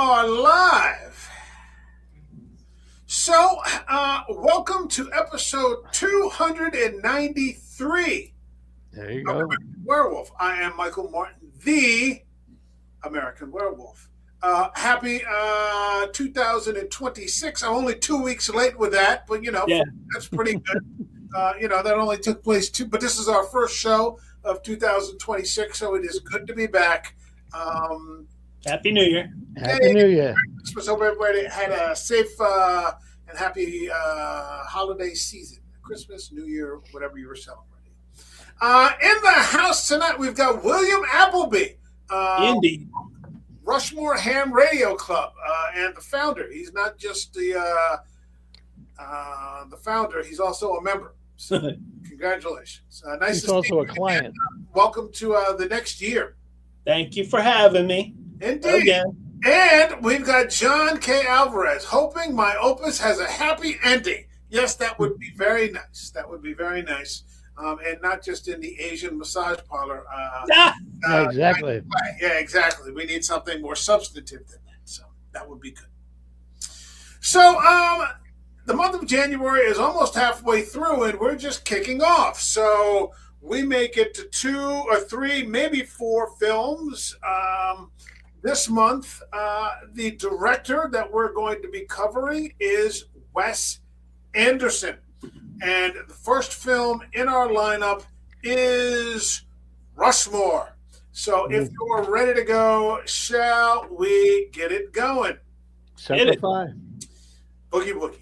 are live. So, welcome to episode 293 There you of go. American Werewolf. I am Michael Martin, the American Werewolf. Happy 2026. I'm only 2 weeks late with that, but that's pretty good. That only took place but this is our first show of 2026, so it is good to be back. Happy New Year. Happy New Year. Christmas. Hope everybody had a safe and happy holiday season. Christmas, New Year, whatever you were celebrating. In the house tonight, we've got William Appleby. Indeed. Rushmore Ham Radio Club and the founder. He's not just the founder, he's also a member. So congratulations. Nice He's to see also you a client. again. Welcome to the next year. Thank you for having me. Indeed. Again. And we've got John K. Alvarez, hoping my opus has a happy ending. Yes, that would be very nice. That would be very nice. And not just in the Asian massage parlor. Exactly. Yeah, exactly. We need something more substantive than that. So that would be good. So the month of January is almost halfway through, and we're just kicking off. So we make it to 2 or 3, maybe 4 films this month. The director that we're going to be covering is Wes Anderson. And the first film in our lineup is Rushmore. So if you're ready to go, shall we get it going? Semper Fi. Boogie woogie.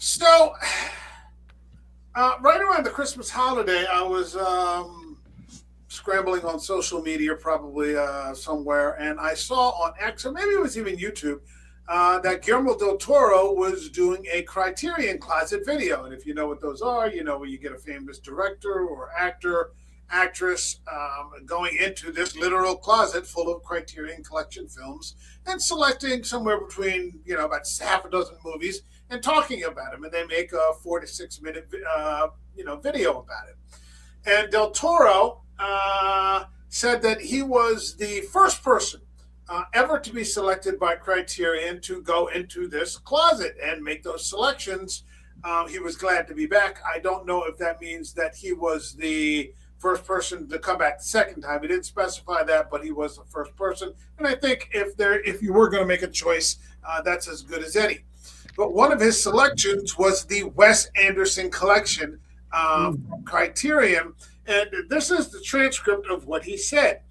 So, right around the Christmas holiday, I was scrambling on social media, probably somewhere, and I saw on X, or maybe it was even YouTube, that Guillermo del Toro was doing a Criterion Closet video. And if you know what those are, you know where you get a famous director or actor, actress going into this literal closet full of Criterion Collection films and selecting somewhere between, about half a dozen movies and talking about them. And they make a 4 to 6 minute, video about it. And Del Toro said that he was the first person ever to be selected by Criterion to go into this closet and make those selections. He was glad to be back. I don't know if that means that he was the first person to come back the second time. He didn't specify that, but he was the first person. And I think if you were going to make a choice, that's as good as any. But one of his selections was the Wes Anderson collection from Criterion. And this is the transcript of what he said.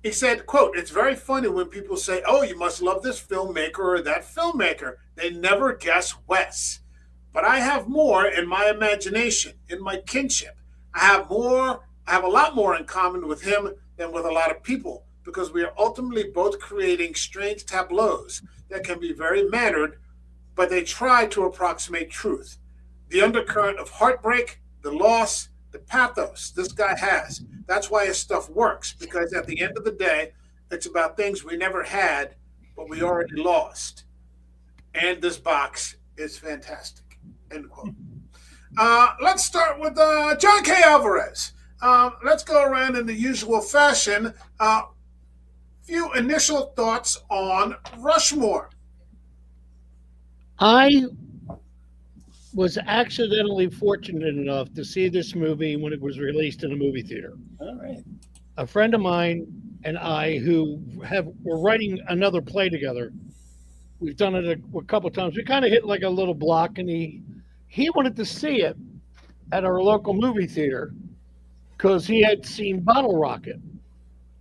He said, quote, "It's very funny when people say, oh, you must love this filmmaker or that filmmaker. They never guess Wes. But I have more in my imagination, in my kinship. I have a lot more in common with him than with a lot of people because we are ultimately both creating strange tableaus that can be very mannered, but they try to approximate truth. The undercurrent of heartbreak, the loss, the pathos this guy has. That's why his stuff works, because at the end of the day, it's about things we never had, but we already lost. And this box is fantastic." End quote. Let's start with John K. Alvarez. Let's go around in the usual fashion. Few initial thoughts on Rushmore. I was accidentally fortunate enough to see this movie when it was released in a movie theater. All right. A friend of mine and I, who were writing another play together, we've done it a couple times. We kind of hit like a little block, and he wanted to see it at our local movie theater because he had seen Bottle Rocket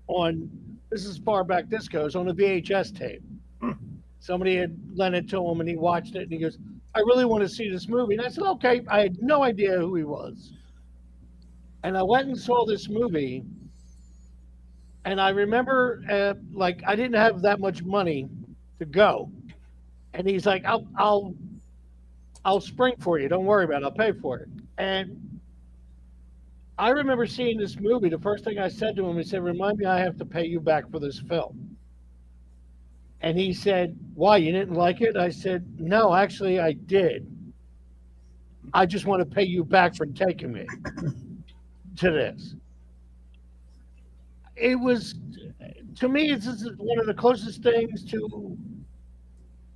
on, this is far back this goes, on a VHS tape. Somebody had lent it to him, and he watched it, and he goes, "I really want to see this movie." And I said, "Okay." I had no idea who he was. And I went and saw this movie, and I remember, I didn't have that much money to go. And he's like, I'll spring for you. Don't worry about it. I'll pay for it." And I remember seeing this movie. The first thing I said to him, he said, "Remind me I have to pay you back for this film." And he said, "Why, you didn't like it?" I said, "No, actually I did. I just want to pay you back for taking me to this." It was, to me, this is one of the closest things to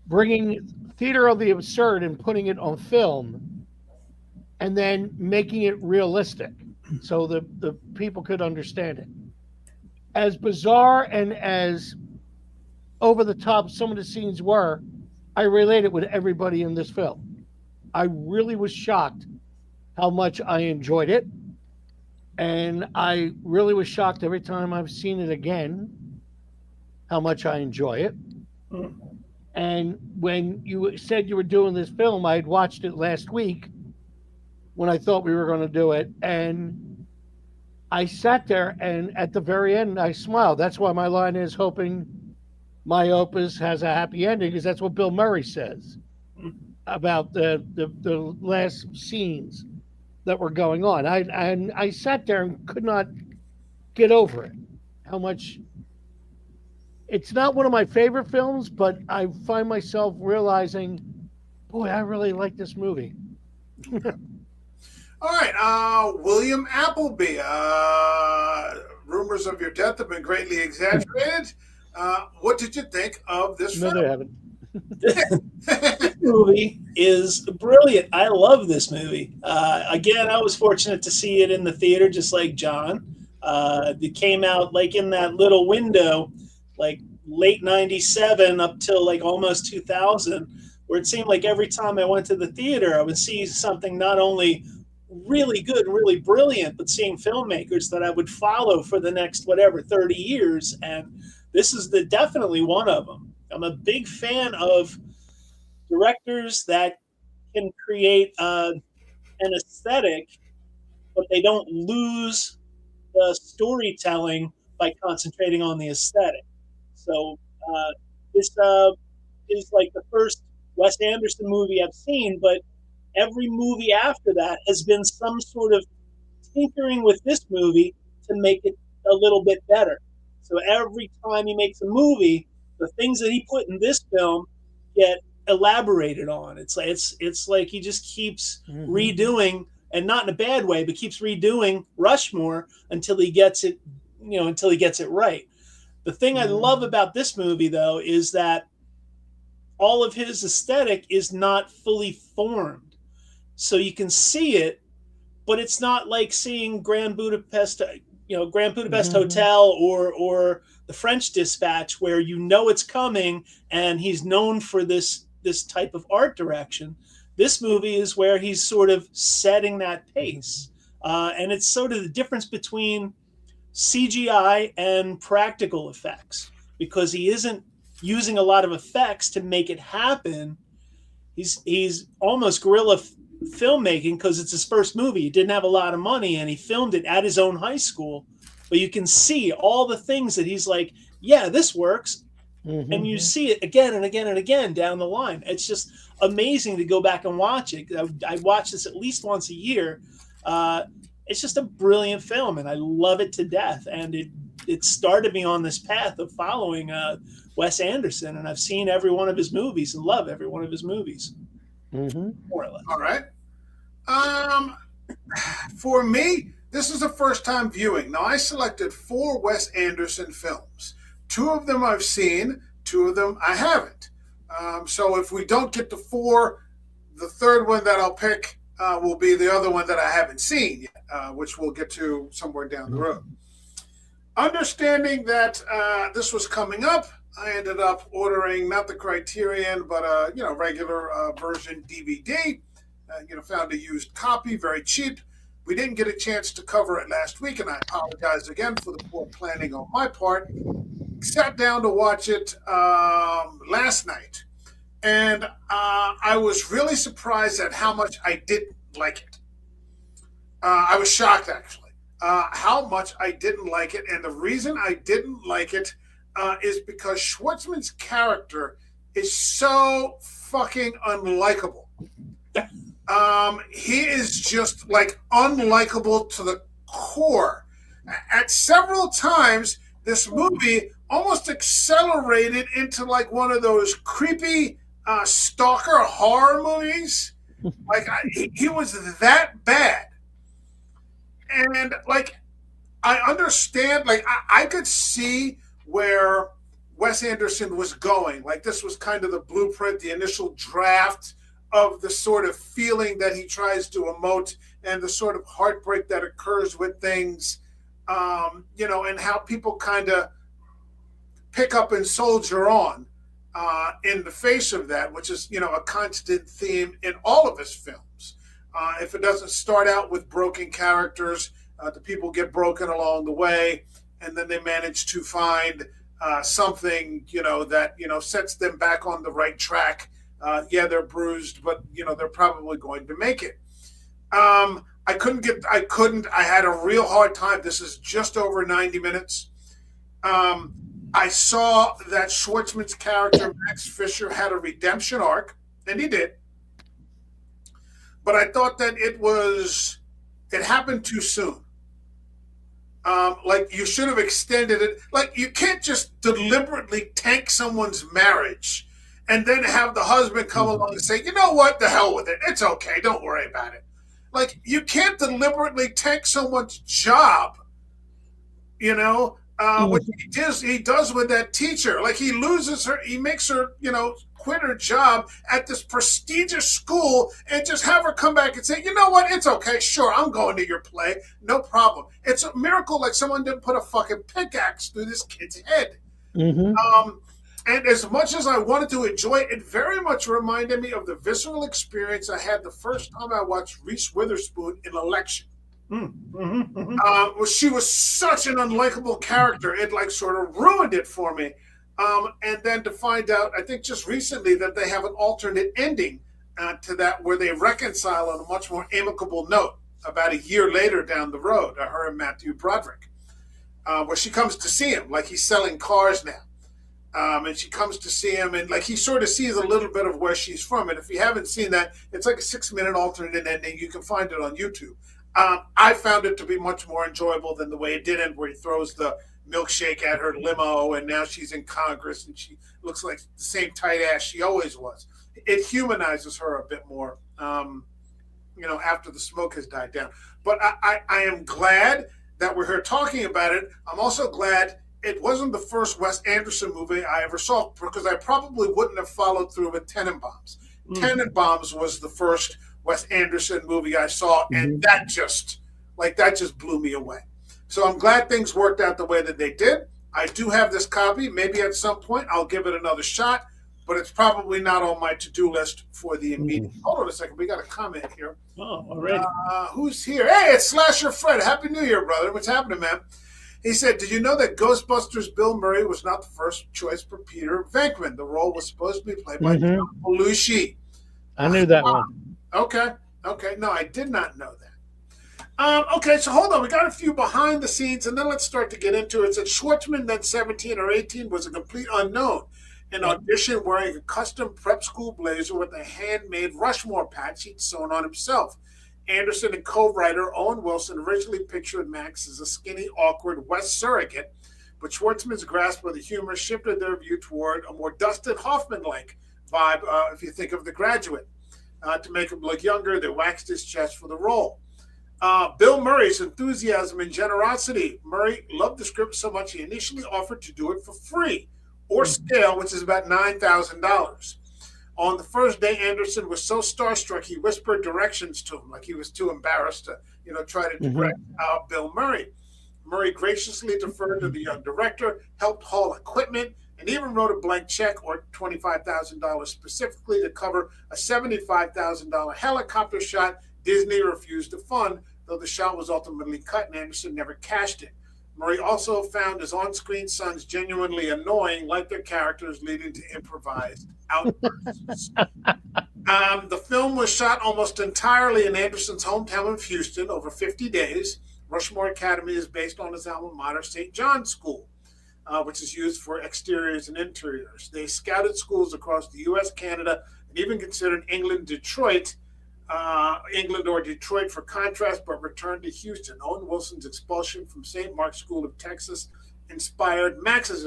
bringing theater of the absurd and putting it on film and then making it realistic so the people could understand it. As bizarre and as over the top some of the scenes were, I related with everybody in this film. I really was shocked how much I enjoyed it. And I really was shocked every time I've seen it again, how much I enjoy it. And when you said you were doing this film, I had watched it last week when I thought we were going to do it. And I sat there, and at the very end, I smiled. That's why my line is, hoping my opus has a happy ending, because that's what Bill Murray says about the last scenes that were going on. I sat there and could not get over it. How much it's not one of my favorite films, but I find myself realizing, boy, I really like this movie. All right, William Appleby. Rumors of your death have been greatly exaggerated. What did you think of this film? No, they haven't. This movie is brilliant. I love this movie. Again, I was fortunate to see it in the theater, just like John. It came out like in that little window, like late '97 up till like almost 2000, where it seemed like every time I went to the theater, I would see something not only really good, really brilliant, but seeing filmmakers that I would follow for the next 30 years. And this is definitely one of them. I'm a big fan of directors that can create an aesthetic, but they don't lose the storytelling by concentrating on the aesthetic. So this is like the first Wes Anderson movie I've seen, but every movie after that has been some sort of tinkering with this movie to make it a little bit better. So every time he makes a movie, the things that he put in this film get elaborated on. It's like he just keeps redoing, and not in a bad way, but keeps redoing Rushmore until he gets it, right. The thing I love about this movie, though, is that all of his aesthetic is not fully formed. So you can see it, but it's not like seeing Grand Budapest Hotel or The French Dispatch, where it's coming and he's known for this type of art direction. This movie is where he's sort of setting that pace. And it's sort of the difference between CGI and practical effects, because he isn't using a lot of effects to make it happen. He's almost guerrilla filmmaking, because it's his first movie. He didn't have a lot of money, and he filmed it at his own high school. But you can see all the things that he's like, yeah, this works. Mm-hmm. And you see it again and again and again down the line. It's just amazing to go back and watch it. I watch this at least once a year. It's just a brilliant film, and I love it to death. And it started me on this path of following Wes Anderson, and I've seen every one of his movies and love every one of his movies. Mm-hmm. More or less. All right. For me, this is a first-time viewing. Now, I selected 4 Wes Anderson films. 2 of them I've seen, 2 of them I haven't. So if we don't get to 4, the third one that I'll pick will be the other one that I haven't seen yet, which we'll get to somewhere down the road. Understanding that this was coming up, I ended up ordering not the Criterion, but a regular version DVD. Found a used copy, very cheap. We didn't get a chance to cover it last week, and I apologize again for the poor planning on my part. Sat down to watch it last night, and I was really surprised at how much I didn't like it. I was shocked, actually, how much I didn't like it, and the reason I didn't like it is because Schwartzman's character is so fucking unlikable. He is just like unlikable to the core. At several times, this movie almost accelerated into like one of those creepy stalker horror movies. Like he was that bad. And like, I understand, like I could see where Wes Anderson was going. Like this was kind of the blueprint, the initial draft of the sort of feeling that he tries to emote and the sort of heartbreak that occurs with things, and how people kind of pick up and soldier on in the face of that, which is, a constant theme in all of his films. If it doesn't start out with broken characters, the people get broken along the way, and then they manage to find something, that, sets them back on the right track. They're bruised, but they're probably going to make it. I had a real hard time. This is just over 90 minutes. I saw that Schwartzman's character, Max Fischer, had a redemption arc, and he did. But I thought that it happened too soon. Like you should have extended it. Like you can't just deliberately tank someone's marriage and then have the husband come along and say, you know what, the hell with it. It's okay. Don't worry about it. Like, you can't deliberately take someone's job, what he does with that teacher. Like, he loses her, he makes her, quit her job at this prestigious school and just have her come back and say, you know what, it's okay. Sure, I'm going to your play. No problem. It's a miracle like someone didn't put a fucking pickaxe through this kid's head. Mm-hmm. And as much as I wanted to enjoy it, it very much reminded me of the visceral experience I had the first time I watched Reese Witherspoon in Election. Where she was such an unlikable character, it like sort of ruined it for me. And then to find out, I think just recently, that they have an alternate ending to that where they reconcile on a much more amicable note about a year later down the road, her and Matthew Broderick, where she comes to see him, like he's selling cars now. And she comes to see him, and like he sort of sees a little bit of where she's from. And if you haven't seen that, it's like a 6-minute alternate ending. You can find it on YouTube. I found it to be much more enjoyable than the way it did end, where he throws the milkshake at her limo, and now she's in Congress, and she looks like the same tight ass she always was. It humanizes her a bit more, after the smoke has died down. But I am glad that we're here talking about it. I'm also glad it wasn't the first Wes Anderson movie I ever saw, because I probably wouldn't have followed through with Tenenbaums. Tenenbaums was the first Wes Anderson movie I saw, and that just blew me away. So I'm glad things worked out the way that they did. I do have this copy. Maybe at some point I'll give it another shot, but it's probably not on my to-do list for the immediate. Hold on a second. We got a comment here. Oh, all right. Who's here? Hey, it's Slasher Fred. Happy New Year, brother. What's happening, man? He said, "Did you know that Ghostbusters Bill Murray was not the first choice for Peter Venkman? The role was supposed to be played by John Belushi." I knew that one. Okay. No, I did not know that. Okay, so hold on. We got a few behind the scenes, and then let's start to get into it. It said Schwartzman, then 17 or 18, was a complete unknown. An audition wearing a custom prep school blazer with a handmade Rushmore patch he'd sewn on himself. Anderson and co-writer Owen Wilson originally pictured Max as a skinny, awkward West surrogate, but Schwartzman's grasp of the humor shifted their view toward a more Dustin Hoffman-like vibe, if you think of The Graduate. To make him look younger, they waxed his chest for the role. Bill Murray's enthusiasm and generosity. Murray loved the script so much he initially offered to do it for free, or scale, which is about $9,000. On the first day, Anderson was so starstruck he whispered directions to him, like he was too embarrassed to, try to direct Bill Murray. Murray graciously deferred to the young director, helped haul equipment, and even wrote a blank check, or $25,000 specifically, to cover a $75,000 helicopter shot Disney refused to fund, though the shot was ultimately cut and Anderson never cashed it. Murray also found his on-screen sons genuinely annoying, like their characters, leading to improvised outbursts. The film was shot almost entirely in Anderson's hometown of Houston over 50 days. Rushmore Academy is based on his alma mater, St. John's School, which is used for exteriors and interiors. They scouted schools across the U.S., Canada, and even considered England or Detroit for contrast, but returned to Houston. Owen Wilson's expulsion from St. Mark's School of Texas inspired Max's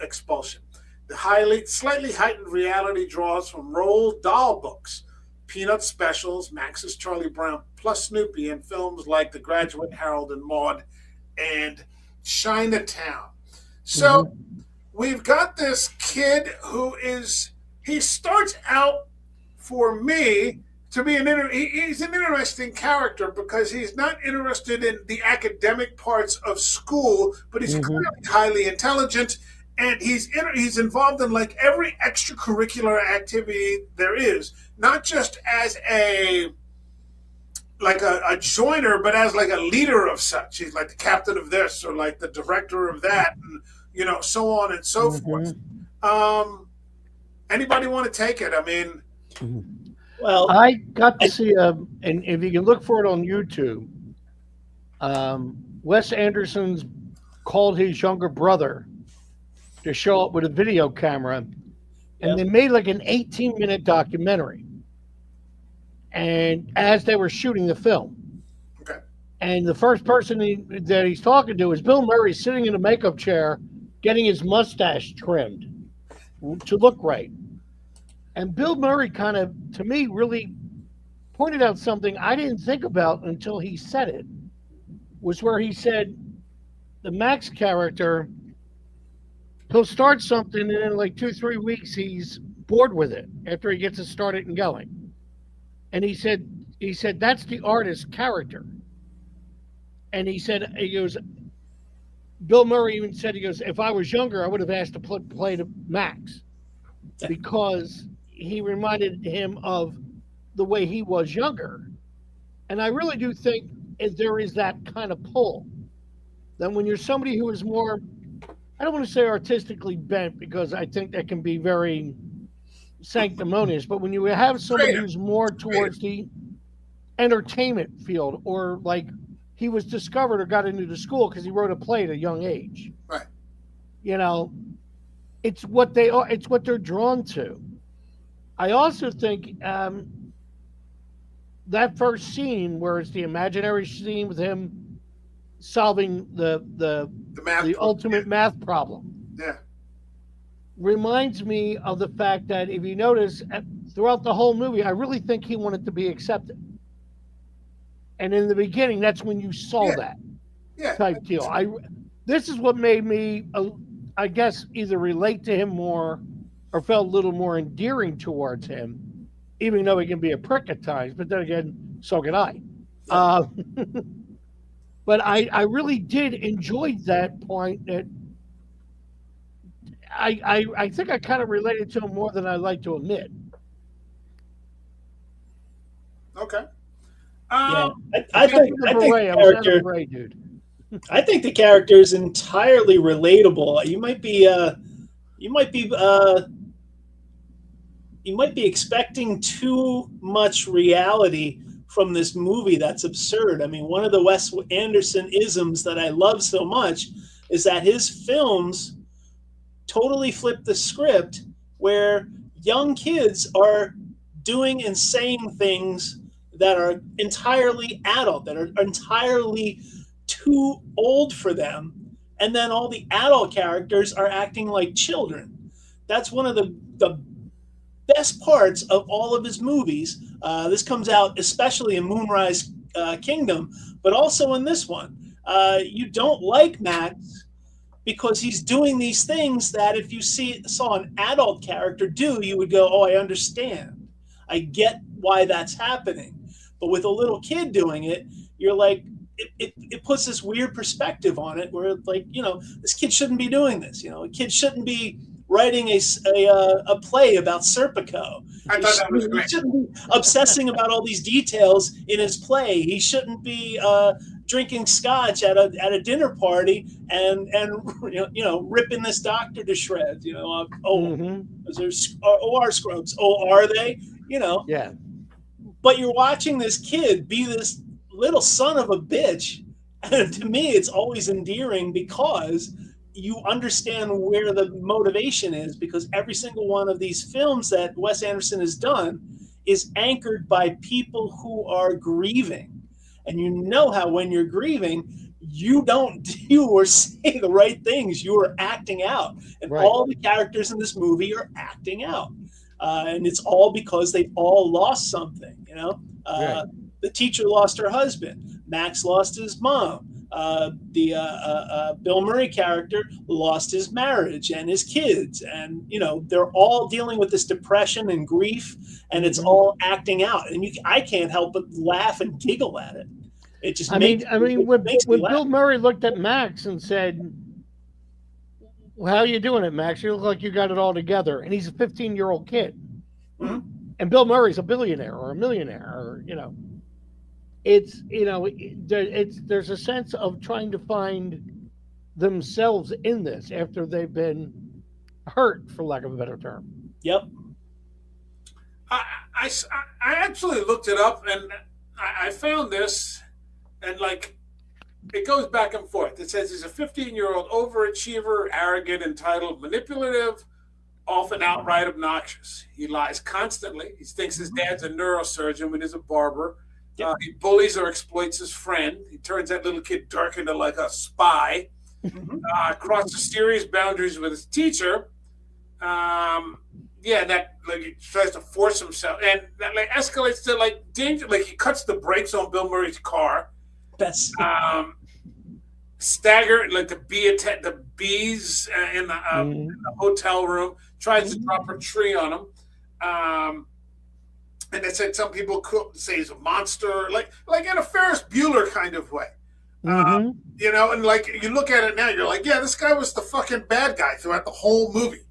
expulsion. The slightly heightened reality draws from Roald Dahl books, Peanut specials, Max's Charlie Brown plus Snoopy, and films like The Graduate, Harold and Maude, and Chinatown. So we've got this kid he starts out, for me, to be he's an interesting character because he's not interested in the academic parts of school, but he's clearly highly intelligent, and he's involved in like every extracurricular activity there is, not just as a joiner, but as like a leader of such. He's like the captain of this or like the director of that, and so on and so forth. Anybody want to take it? I mean. Well, I got to see and if you can look for it on YouTube, Wes Anderson's called his younger brother to show up with a video camera, and they made like an 18-minute documentary. And as they were shooting the film, and the first person that he's talking to is Bill Murray sitting in a makeup chair, getting his mustache trimmed to look right. And Bill Murray kind of, to me, really pointed out something I didn't think about until he said it, was where he said the Max character, he'll start something and in like 2-3 weeks, he's bored with it after he gets it started and going. And he said, that's the artist's character. And he goes, Bill Murray even said, he goes, if I was younger, I would have asked to play the Max, because he reminded him of the way he was younger. And I really do think there is that kind of pull. Then when you're somebody who is more, I don't want to say artistically bent, because I think that can be very sanctimonious, but when you have somebody who's more towards the entertainment field, or like he was discovered or got into the school because he wrote a play at a young age. Right. It's what they are, it's what they're drawn to. I also think that first scene where it's the imaginary scene with him solving the ultimate math problem. Yeah. Reminds me of the fact that if you notice throughout the whole movie, I really think he wanted to be accepted. And in the beginning, that's when you saw that type deal. This is what made me, I guess, either relate to him more or felt a little more endearing towards him, even though he can be a prick at times. But then again, so can I. But I really did enjoy that point. That I think I kind of related to him more than I like to admit. Okay. I think character, Ray, dude. I think the character is entirely relatable. You might be expecting too much reality from this movie. That's absurd. I mean, one of the Wes Anderson isms that I love so much is that his films totally flip the script, where young kids are doing and saying things that are entirely adult, that are entirely too old for them, and then all the adult characters are acting like children. That's one of the best parts of all of his movies. This comes out especially in Moonrise Kingdom, but also in this one. You don't like Max because he's doing these things that if you saw an adult character do, you would go, oh, I understand. I get why that's happening. But with a little kid doing it, you're like, it puts this weird perspective on it where, like, this kid shouldn't be doing this. A kid shouldn't be writing a play about Serpico. I thought that was great. He shouldn't be obsessing about all these details in his play. He shouldn't be drinking scotch at a dinner party and ripping this doctor to shreds. Is there OR scrubs? Oh, are they? Yeah. But you're watching this kid be this little son of a bitch, and to me, it's always endearing because you understand where the motivation is, because every single one of these films that Wes Anderson has done is anchored by people who are grieving. And you know how when you're grieving, you don't do or say the right things. You are acting out. And right. All the characters in this movie are acting out. And it's all because they've all lost something, Right. The teacher lost her husband. Max lost his mom. The Bill Murray character lost his marriage and his kids, and they're all dealing with this depression and grief, and it's all acting out. And I can't help but laugh and giggle at it. It just when Bill Murray looked at Max and said, well, "How are you doing it, Max? You look like you got it all together." And he's a 15-year-old kid, and Bill Murray's a billionaire or a millionaire, or It's there's a sense of trying to find themselves in this after they've been hurt, for lack of a better term. Yep. I actually looked it up, and I found this, and it goes back and forth. It says he's a 15-year-old overachiever, arrogant, entitled, manipulative, often outright obnoxious. He lies constantly. He thinks his dad's a neurosurgeon when he's a barber. He bullies or exploits his friend. He turns that little kid Dirk into like a spy. Crosses serious boundaries with his teacher. That he tries to force himself, and that escalates to danger. He cuts the brakes on Bill Murray's car. That's stagger the bees in the hotel room. Tries to drop a tree on him. And they said some people could say he's a monster, like in a Ferris Bueller kind of way. And you look at it now, you're like, yeah, this guy was the fucking bad guy throughout the whole movie.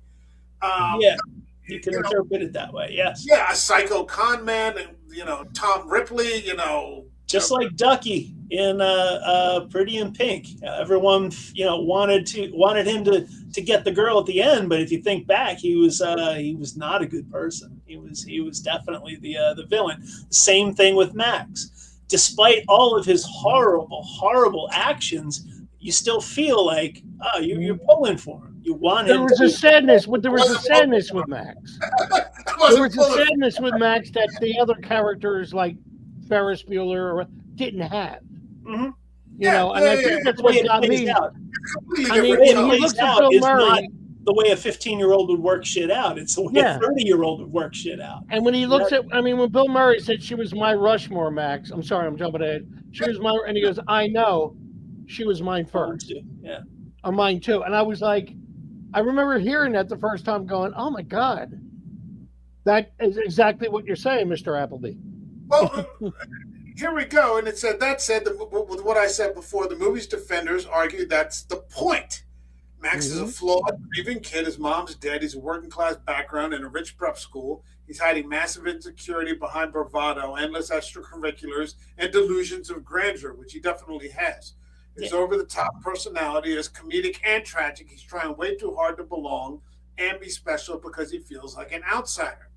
You can interpret it that way, yes. Yeah, a psycho con man, and Tom Ripley, just like Ducky in Pretty in Pink. Everyone, wanted him to get the girl at the end, but if you think back, he was not a good person. He was definitely the villain. Same thing with Max. Despite all of his horrible actions, you still feel like you're pulling for him. You want him. There was a sadness with Max. There was a sadness with Max that the other characters like Ferris Bueller didn't have. Mm-hmm. I think that's what got me. I mean, he looks at Bill Murray. The way a 15-year-old would work shit out. It's the way a 30-year-old would work shit out. And when he looks when Bill Murray said she was my Rushmore, Max, I'm sorry, I'm jumping ahead. She was my, and he goes, I know, she was mine first. Yeah. Or mine too. And I was like, I remember hearing that the first time going, oh my God, that is exactly what you're saying, Mr. Appleby. Well, here we go. And it said, with what I said before, the movie's defenders argue that's the point. Max is a flawed, grieving kid. His mom's dead. He's a working-class background in a rich prep school. He's hiding massive insecurity behind bravado, endless extracurriculars, and delusions of grandeur, which he definitely has. His over-the-top personality is comedic and tragic. He's trying way too hard to belong and be special because he feels like an outsider.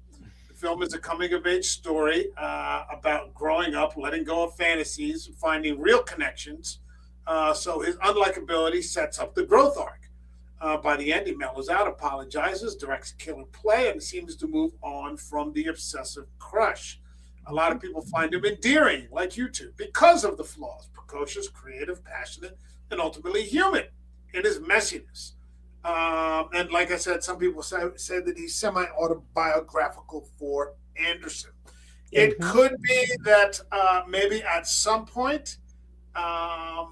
The film is a coming-of-age story about growing up, letting go of fantasies, finding real connections. So his unlikability sets up the growth arc. By the end, he mellows out, apologizes, directs a killer play, and seems to move on from the obsessive crush. A lot of people find him endearing, like you two, because of the flaws: precocious, creative, passionate, and ultimately human in his messiness. And like I said, some people say that he's semi-autobiographical for Anderson. It could be that maybe at some point, I'll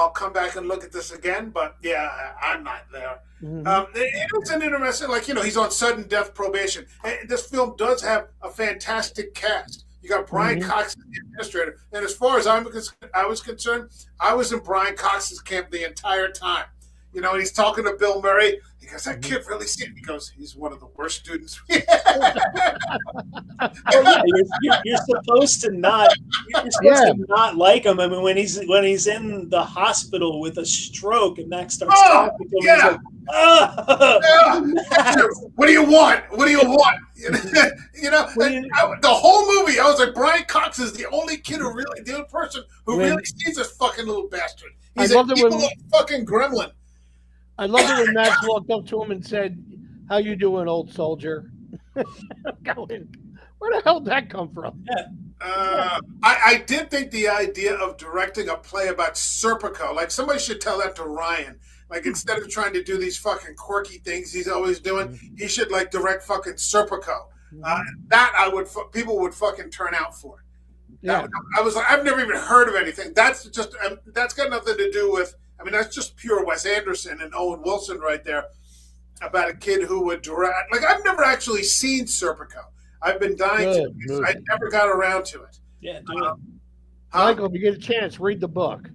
come back and look at this again, but yeah, I'm not there. It's an interesting, he's on sudden death probation. And this film does have a fantastic cast. You got Brian Cox as the administrator, and as far as I was concerned, I was in Brian Cox's camp the entire time. And he's talking to Bill Murray. He goes, "That kid really seemed." He goes, "He's one of the worst students." You're supposed to not. You're supposed to not like him. I mean, when he's in the hospital with a stroke, and Max starts talking to him, he's like, "What do you want? What do you want?" The whole movie, I was like, Brian Cox is the only person who really sees this fucking little bastard. He's a little fucking gremlin. I love it when Max walked up to him and said, "How you doing, old soldier?" Going, where the hell did that come from? I did think the idea of directing a play about Serpico, like somebody should tell that to Ryan. Like, instead of trying to do these fucking quirky things he's always doing, he should direct fucking Serpico. That people would fucking turn out for. Yeah. I was like, I've never even heard of anything. That's got nothing to do with. I mean, that's just pure Wes Anderson and Owen Wilson right there, about a kid who would direct. I've never actually seen Serpico. I've been dying to. I never got around to it. Yeah, do it. Michael, if you get a chance, read the book.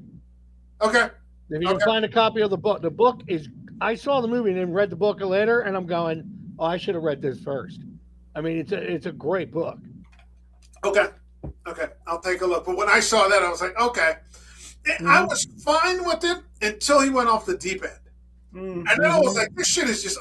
Okay. If you can find a copy of the book is. I saw the movie and then read the book later, and I'm going, "Oh, I should have read this first." I mean, it's a great book. Okay, I'll take a look. But when I saw that, I was like, okay. I was fine with it until he went off the deep end. And then I was like, this shit is just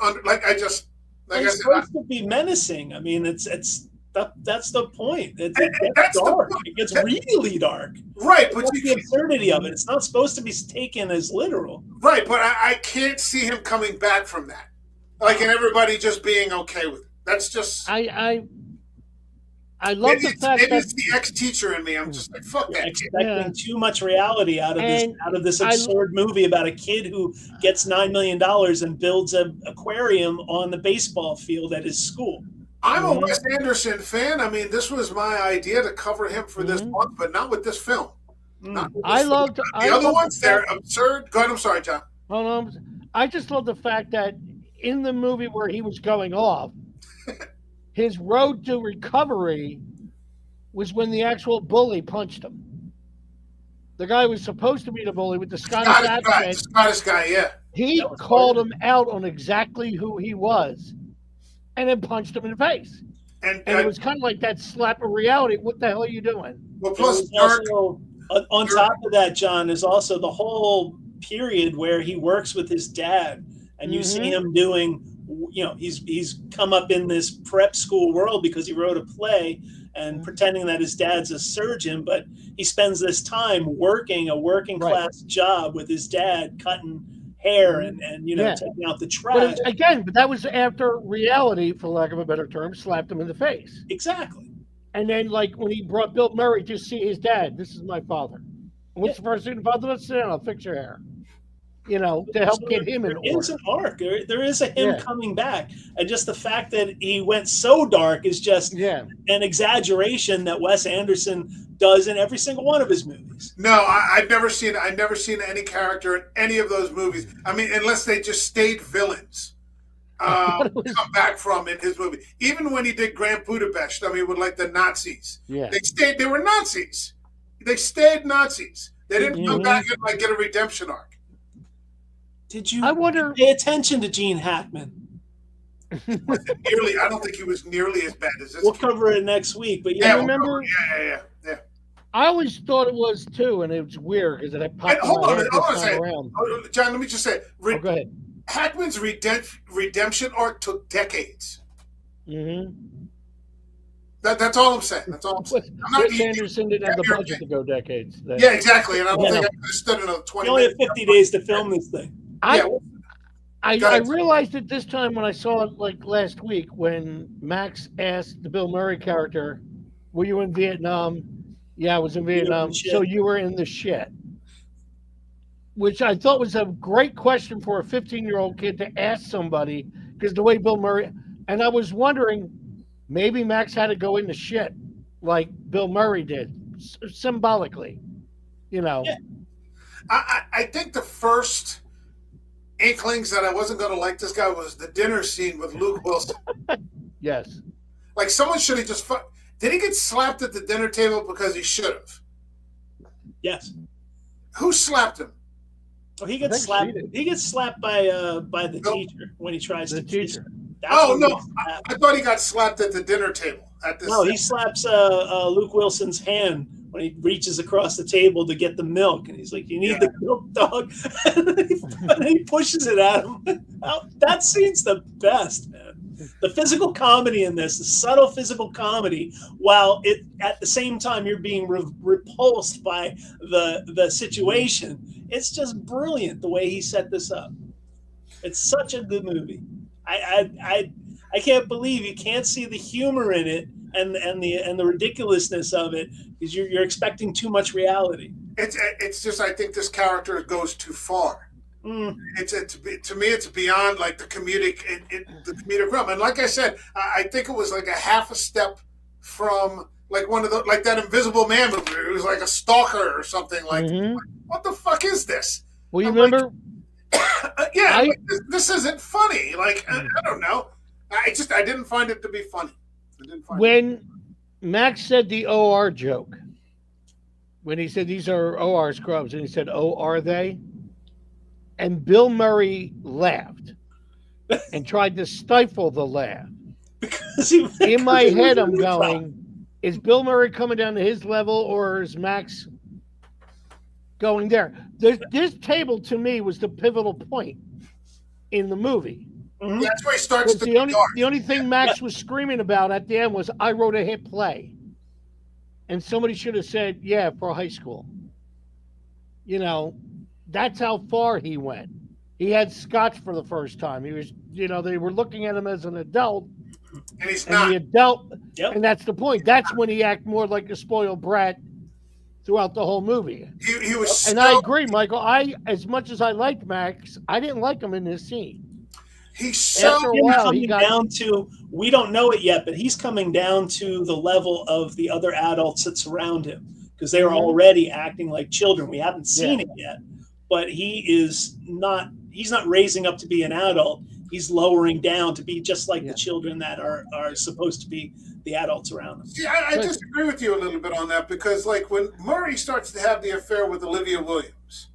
it's supposed to be menacing. I mean, that's the point. It's dark. It gets really dark. Right, but the absurdity of it. It's not supposed to be taken as literal. Right, but I can't see him coming back from that. And everybody just being okay with it. That's just. I love the fact that it's the ex-teacher in me. I'm just like, fuck that. Expecting too much reality out of this absurd movie about a kid who gets $9 million and builds an aquarium on the baseball field at his school. I'm a Wes Anderson fan. I mean, this was my idea to cover him for this month, but not with this film. I loved the other ones. They're absurd. Go ahead. I'm sorry, John. No, I just love the fact that in the movie where he was going off, his road to recovery was when the actual bully punched him. The guy was supposed to be the bully with the Scottish accent. Scottish guy, yeah. He called him out on exactly who he was, and then punched him in the face. And it was kind of like that slap of reality. What the hell are you doing? Well, plus, on top of that, John, is also the whole period where he works with his dad, and you see him doing. He's come up in this prep school world because he wrote a play and pretending that his dad's a surgeon, but he spends this time working a working class job with his dad, cutting hair and taking out the trash. But that was after reality, for lack of a better term, slapped him in the face. Exactly. And then, when he brought Bill Murray to see his dad, this is my father. What's the first thing the father does? Sit down, I'll fix your hair. To help get him in order. There is an arc. There is a him coming back. And just the fact that he went so dark is just an exaggeration that Wes Anderson does in every single one of his movies. No, I've never seen any character in any of those movies. I mean, unless they just stayed villains. Come back from in his movie. Even when he did Grand Budapest, I mean, with the Nazis. Yeah. They were Nazis. They stayed Nazis. They didn't come back and get a redemption arc. Did you pay attention to Gene Hackman? I don't think he was nearly as bad as this. We'll cover it next week, but remember? Yeah. I always thought it was too, and it was weird because it popped in Hold my on, head I want to this say, time around. John, let me just say, Oh, go ahead. Hackman's redemption arc took decades. Mm-hmm. That's all I'm saying. That's all I'm saying. Wes Anderson didn't have the budget to go decades. Then. Yeah, exactly. And I don't think I understood another 20 You only have minutes. 50 days to film this thing. I realized it this time when I saw it like last week when Max asked the Bill Murray character, "Were you in Vietnam?" Yeah, I was in Vietnam. So you were in the shit. Which I thought was a great question for a 15-year-old kid to ask somebody, because the way Bill Murray, and I was wondering, maybe Max had to go in the shit like Bill Murray did, symbolically, you know. Yeah. I think the first inklings that I wasn't going to like this guy was the dinner scene with Luke Wilson. Yes. Like someone should have just. Did he get slapped at the dinner table because he should have? Yes. Who slapped him? Oh, he gets slapped. He gets slapped by the teacher when he tries to kiss her. Oh no! I thought he got slapped at the dinner table. No, he slaps Luke Wilson's hand when he reaches across the table to get the milk, and he's like, "You need the milk, dog," and he pushes it at him. That scene's the best, man. The physical comedy in this, the subtle physical comedy, while it at the same time you're being repulsed by the situation. It's just brilliant the way he set this up. It's such a good movie. I can't believe you can't see the humor in it and the ridiculousness of it because you're expecting too much reality. It's just I think this character goes too far. To me, it's beyond like the comedic realm. And like I said, I think it was like a half a step from like one of the like that Invisible Man movie. It was like a stalker or something. Like, what the fuck is this? Well, you remember? Like, this isn't funny. Like I don't know. I didn't find it to be funny. When Max said the OR joke, when he said these are OR scrubs, and he said, "Oh, are they?" And Bill Murray laughed and tried to stifle the laugh. In my head, I'm going, is Bill Murray coming down to his level or is Max going there? This table, to me, was the pivotal point in the movie. Mm-hmm. That's where he starts to the only thing Max was screaming about at the end was, I wrote a hit play. And somebody should have said, yeah, for high school. You know, that's how far he went. He had scotch for the first time. He was, they were looking at him as an adult. And he's not. The adult, and that's the point. That's when he acted more like a spoiled brat throughout the whole movie. He was and I agree, Michael. As much as I liked Max, I didn't like him in this scene. He's coming down to, we don't know it yet, but he's coming down to the level of the other adults that surround him because they are already acting like children. We haven't seen it yet, but he's not raising up to be an adult. He's lowering down to be just like the children that are supposed to be the adults around him. See, I disagree with you a little bit on that because like when Murray starts to have the affair with Olivia Williams,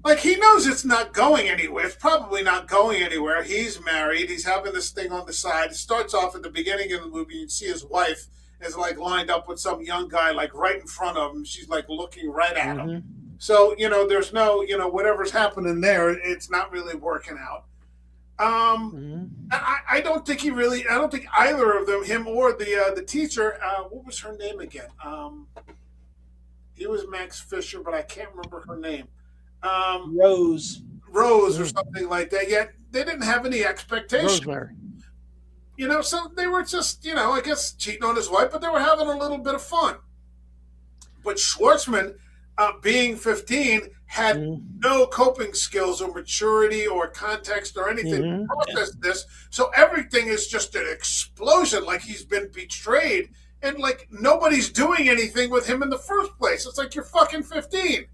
like he knows it's not going anywhere. It's probably not going anywhere. He's married. He's having this thing on the side. It starts off at the beginning of the movie. You see his wife is like lined up with some young guy like right in front of him. She's like looking right at him. So, there's no, whatever's happening there, it's not really working out. I don't think either of them, him or the teacher, what was her name again? It was Max Fischer, but I can't remember her name. Rose or something like that. Yet they didn't have any expectation. Rosemary. So they were just, I guess cheating on his wife, but they were having a little bit of fun. But Schwartzman, being 15, had no coping skills or maturity or context or anything to process this. So everything is just an explosion, like he's been betrayed. And like nobody's doing anything with him in the first place. It's like you're fucking 15.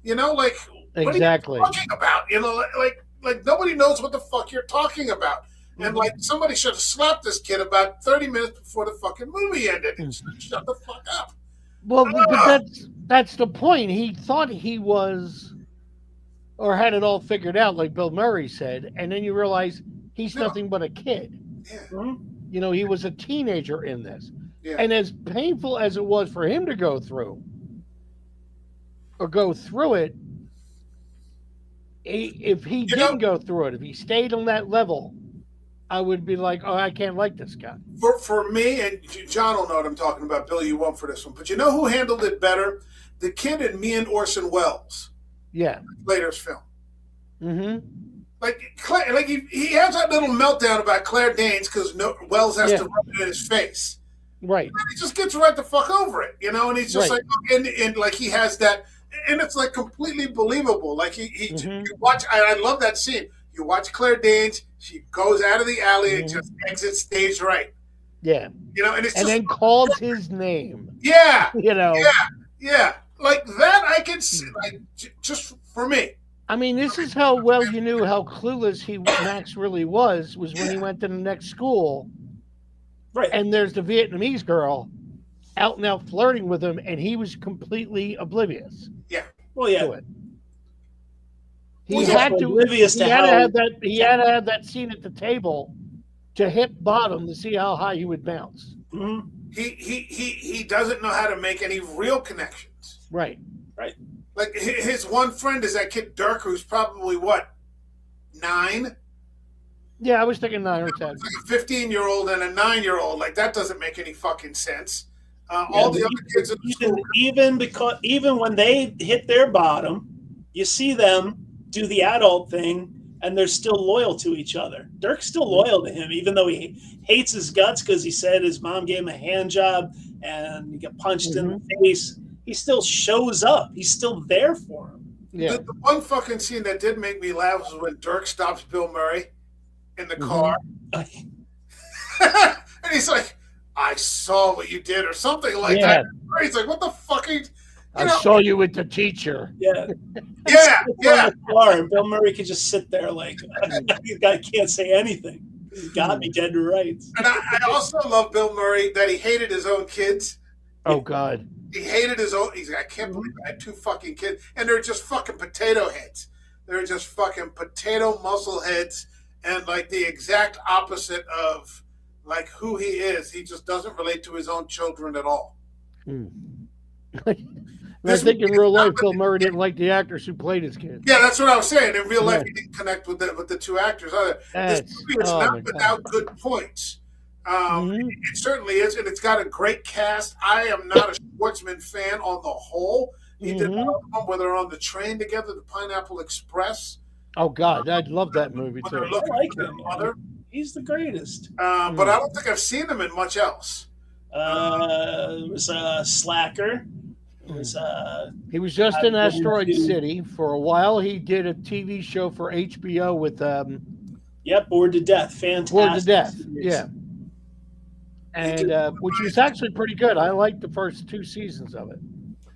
Like exactly. What are you talking about? Like nobody knows what the fuck you're talking about. And like somebody should have slapped this kid about 30 minutes before the fucking movie ended and shut the fuck up. Well, but that's the point. He thought he was or had it all figured out, like Bill Murray said, and then you realize he's nothing but a kid. Yeah. He was a teenager in this. Yeah. And as painful as it was for him to go through, or go through it, if he didn't go through it, if he stayed on that level, I would be like, oh, I can't like this guy. For me, and John will know what I'm talking about. Bill, you won't for this one. But you know who handled it better? The kid in Me and Orson Welles. Yeah. Later's film. Mm-hmm. Like he has that little meltdown about Claire Danes because Wells has to rub it in his face. Right. And he just gets right the fuck over it, you know? And he's just like, and like he has that, and it's like completely believable. Like you watch, I love that scene. You watch Claire Danes, she goes out of the alley and just exits stage right. Yeah. You know, and it's and just, then calls his name. Yeah. You know. Yeah. Like that I can see, like, just for me. I mean, this is how well you knew how clueless Max really was when he went to the next school. Right. And there's the Vietnamese girl out and out flirting with him, and he was completely oblivious. Yeah. Well, yeah. To it. He had to have that scene at the table to hit bottom to see how high he would bounce. Mm-hmm. He doesn't know how to make any real connections. Right. Right. Like his one friend is that kid Dirk, who's probably what, 9? Yeah, I was thinking 9 or 10. Like a 15-year-old and a 9-year-old. Like that doesn't make any fucking sense. All the other kids in the school, even when they hit their bottom, you see them do the adult thing, and they're still loyal to each other. Dirk's still loyal to him, even though he hates his guts because he said his mom gave him a hand job and he got punched in the face. He still shows up. He's still there for him. Yeah. The one fucking scene that did make me laugh was when Dirk stops Bill Murray in the car. And he's like, I saw what you did, or something like that. He's like, what the fuck are you... I saw you with the teacher. Yeah. Yeah. Car, and Bill Murray could just sit there like, this guy can't say anything. He got me dead to rights. And I also love Bill Murray that he hated his own kids. Oh, God. He hated his own... He's like, I can't believe I had 2 fucking kids. And they're just fucking potato heads. They're just fucking potato muscle heads, and like the exact opposite of like who he is. He just doesn't relate to his own children at all. I think in real life, Bill Murray didn't like the actors who played his kids. Yeah, that's what I was saying. In real life, he didn't connect with the 2 actors either. This movie is not without good points. It certainly is, and it's got a great cast. I am not a Schwartzman fan on the whole. He did one of them where they're on the train together, the Pineapple Express. Oh, God, I'd love that movie, too. I like him. He's the greatest. But I don't think I've seen him in much else. It was Slacker. He was just in Asteroid City for a while. He did a TV show for HBO with Bored to Death. Fantastic. Bored to Death. Yeah. And which was actually pretty good. I liked the first 2 seasons of it.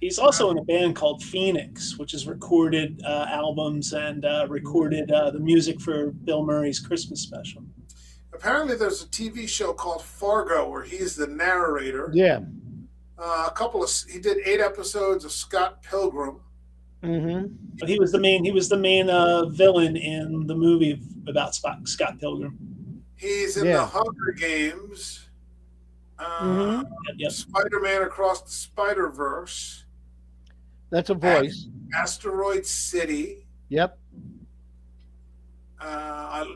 He's also in a band called Phoenix, which has recorded albums and recorded the music for Bill Murray's Christmas special. Apparently, there's a TV show called Fargo where he's the narrator. Yeah. He did 8 episodes of Scott Pilgrim. But he was the main villain in the movie about Scott Pilgrim. He's in the Hunger Games. Spider-Man Across the Spider-Verse. That's a voice. Asteroid City. Yep.